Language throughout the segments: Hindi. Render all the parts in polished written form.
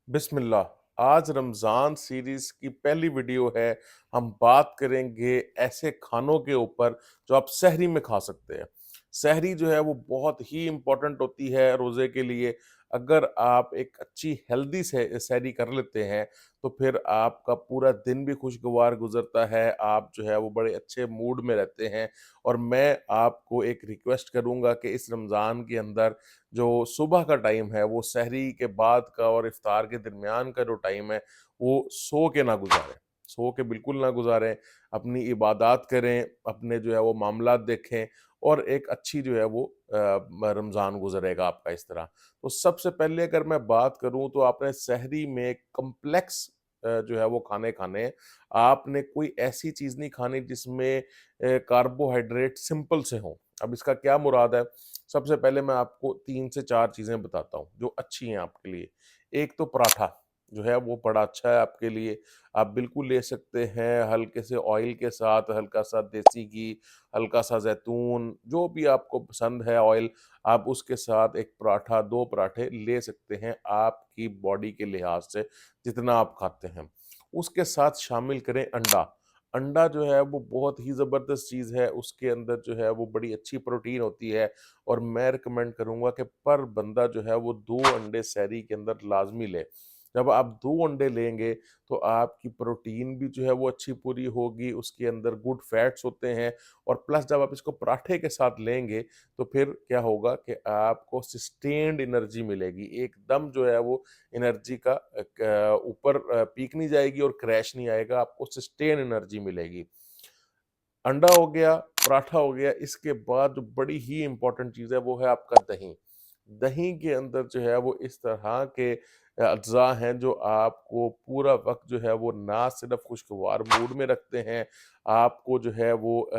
बिस्मिल्लाह। आज रमज़ान सीरीज़ की पहली वीडियो है। हम बात करेंगे ऐसे खानों के ऊपर जो आप सहरी में खा सकते हैं। सहरी जो है वो बहुत ही इम्पोर्टेंट होती है रोज़े के लिए। अगर आप एक अच्छी हेल्दी सहरी कर लेते हैं, तो फिर आपका पूरा दिन भी खुशगवार गुज़रता है, आप जो है वो बड़े अच्छे मूड में रहते हैं। और मैं आपको एक रिक्वेस्ट करूँगा कि इस रमज़ान के अंदर जो सुबह का टाइम है, वो सहरी के बाद का और इफ्तार के दरमियान का जो टाइम है, वो सो के ना गुज़ारें। सो के बिल्कुल ना गुज़ारें, अपनी इबादत करें, अपने जो है वो मामलात देखें और एक अच्छी जो है वो रमज़ान गुज़रेगा आपका इस तरह। तो सबसे पहले अगर मैं बात करूँ तो आपने सहरी में कॉम्प्लेक्स जो है वो खाने खाने हैं। आपने कोई ऐसी चीज़ नहीं खानी जिसमें कार्बोहाइड्रेट सिंपल से हों। अब इसका क्या मुराद है? सबसे पहले मैं आपको 3 से 4 चीज़ें बताता हूँ, जो अच्छी हैं आपके लिए। एक तो पराठा, जो है वो बड़ा अच्छा है आपके लिए। आप बिल्कुल ले सकते हैं हल्के से ऑयल के साथ, हल्का-सा देसी घी, हल्का-सा ज़ैतून, जो भी आपको पसंद है ऑयल, आप उसके साथ 1 पराठा, 2 पराठे ले सकते हैं, आपकी बॉडी के लिहाज से, जितना आप खाते हैं। उसके साथ शामिल करें अंडा। अंडा जो है वो बहुत ही ज़बरदस्त चीज़ है, उसके अंदर जो है वो बड़ी अच्छी प्रोटीन होती है और मैं रिकमेंड करूँगा कि पर बंदा जो है वो 2 अंडे सहरी के अंदर लाज़मी ले। जब आप 2 अंडे लेंगे तो आपकी प्रोटीन भी जो है वो अच्छी पूरी होगी, उसके अंदर गुड फैट्स होते हैं और प्लस जब आप इसको पराठे के साथ लेंगे तो फिर क्या होगा कि आपको सस्टेन्ड एनर्जी मिलेगी। एकदम जो है वो एनर्जी का ऊपर पीक नहीं जाएगी और क्रैश नहीं आएगा, आपको सस्टेन एनर्जी मिलेगी। अंडा हो गया, पराठा हो गया, इसके बाद जो बड़ी ही इम्पोर्टेंट चीज़ है वो है आपका दही। दही के अंदर जो है वो इस तरह के अज्ज़ा हैं जो आपको पूरा वक़्त जो है वो ना सिर्फ़ खुशगवार मूड में रखते हैं, आपको जो है वो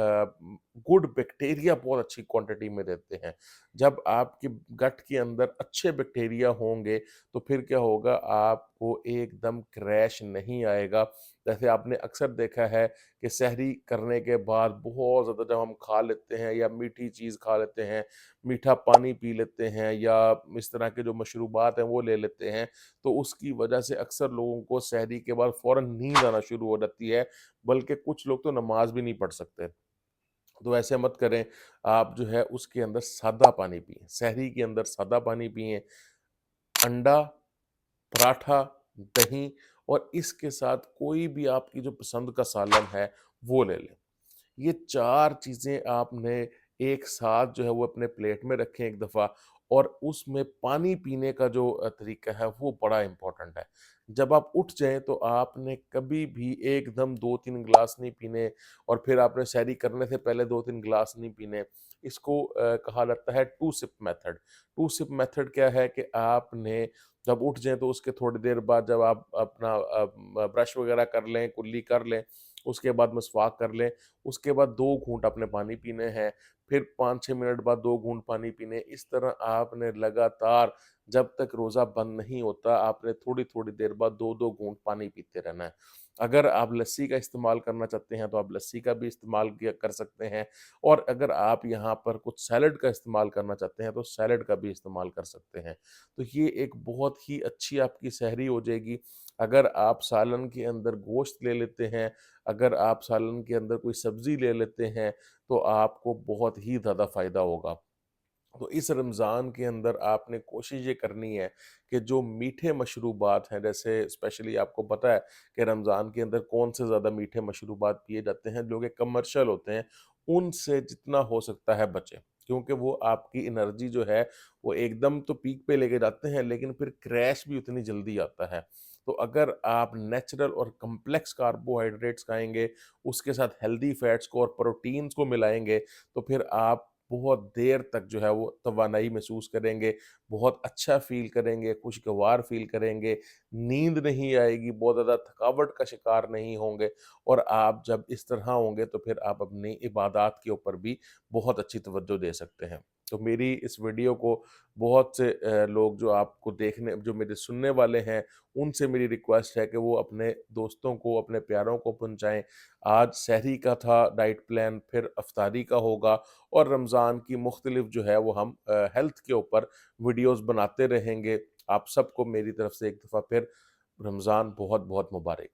गुड बैक्टीरिया बहुत अच्छी क्वांटिटी में देते हैं। जब आपके गट के अंदर अच्छे बैक्टीरिया होंगे, तो फिर क्या होगा आपको एकदम क्रैश नहीं आएगा। जैसे आपने अक्सर देखा है कि सहरी करने के बाद बहुत ज़्यादा जब हम खा लेते हैं या मीठी चीज़ खा लेते हैं, मीठा पानी पी लेते हैं या इस तरह के जो मशरूबात हैं वो ले लेते हैं, तो उसकी वजह से अक्सर लोगों को सहरी के बाद फ़ौरन नींद आना शुरू हो जाती है, बल्कि कुछ लोग तो नमाज़ भी नहीं पढ़ सकते। तो ऐसे मत करें, आप जो है उसके अंदर सादा पानी पिएँ, सहरी के अंदर सादा पानी पिएँ, अंडा, पराठा, दही और इसके साथ कोई भी आपकी जो पसंद का सालन है, वो ले लें। ये 4 चीज़ें आपने एक साथ जो है वो अपने प्लेट में रखें एक दफ़ा और उसमें पानी पीने का जो तरीका है वो बड़ा इम्पोर्टेंट है। जब आप उठ जाएँ तो आपने कभी भी एकदम 2-3 ग्लास नहीं पीने और फिर आपने सैरी करने से पहले 2-3 ग्लास नहीं पीने। इसको कहा जाता है 2 सिप मेथड। 2 सिप मेथड क्या है कि आपने जब उठ जाएँ तो उसके थोड़ी देर बाद जब आप अपना ब्रश वग़ैरह कर लें, कुल्ली कर लें, उसके बाद मसवाक कर लें, उसके बाद 2 घूँट आपने पानी पीने हैं, फिर 5-6 मिनट बाद 2 घूँट पानी पीने। इस तरह आपने लगातार जब तक रोज़ा बंद नहीं होता, आपने थोड़ी-थोड़ी देर बाद 2-2 घूँट पानी पीते रहना है। अगर आप लस्सी का इस्तेमाल करना चाहते हैं, तो आप लस्सी का भी इस्तेमाल किया कर सकते हैं और अगर आप यहाँ पर कुछ सैलेड का इस्तेमाल करना चाहते हैं, तो सैलेड का भी इस्तेमाल कर सकते हैं। तो ये एक बहुत ही अच्छी आपकी सहरी हो जाएगी। अगर आप सालन के अंदर गोश्त ले लेते हैं, अगर आप सालन के अंदर कोई सब्ज़ी ले लेते हैं, तो आपको बहुत ही ज़्यादा फ़ायदा होगा। तो इस रमज़ान के अंदर आपने कोशिश ये करनी है कि जो मीठे मशरूबात हैं, जैसे स्पेशली आपको पता है कि रमज़ान के अंदर कौन से ज़्यादा मीठे मशरूबात पिए जाते हैं, जो कि कमर्शियल होते हैं, उनसे जितना हो सकता है बचें। क्योंकि वो आपकी एनर्जी जो है, वो एकदम तो पीक पे लेके जाते हैं, लेकिन फिर क्रैश भी उतनी जल्दी आता है। तो अगर आप नेचुरल और कॉम्प्लेक्स कार्बोहाइड्रेट्स खाएँगे, उसके साथ हेल्दी फैट्स को और प्रोटीन्स को मिलाएँगे, तो फिर आप बहुत देर तक जो है वो तवानाई महसूस करेंगे, बहुत अच्छा फ़ील करेंगे, खुशगवार फ़ील करेंगे, नींद नहीं आएगी, बहुत ज़्यादा थकावट का शिकार नहीं होंगे और आप जब इस तरह होंगे तो फिर आप अपनी इबादत के ऊपर भी बहुत अच्छी तवज्जो दे सकते हैं। तो मेरी इस वीडियो को बहुत से लोग जो मेरे सुनने वाले हैं, उनसे मेरी रिक्वेस्ट है कि वो अपने दोस्तों को, अपने प्यारों को पहुँचाएँ। आज सहरी का था डाइट प्लान, फिर इफ्तारी का होगा और रमज़ान की मुख्तलिफ जो है वो हम हेल्थ के ऊपर वीडियोज़ बनाते रहेंगे। आप सबको मेरी तरफ से एक दफ़ा फिर रमज़ान बहुत-बहुत मुबारक।